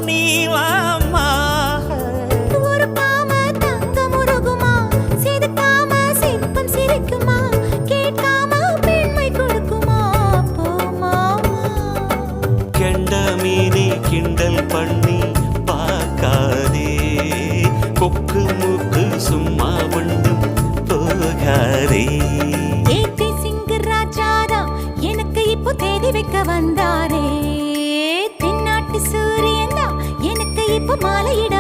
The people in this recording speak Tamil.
நீ வாம்மா. ஒரு பாம தங்கம் உருகுமா, செதுக்காம சிற்பம் சிரிக்குமா, கேட்காம பெண்மை கொடுக்குமா, போமாமா. கெண்ட மீனி கிண்டல் பண்ணி பார்க்காதே, கொக்கு மூக்கு சும்மா ஒன்றும் போகாதே. ஏத்தி சிங்கு ராஜாதா எனக்கு இப்போ தேதி வைக்க வந்தாரே, தென்னாட்டு சூரியன் தான் எனக்கு இப்போ மாலையிட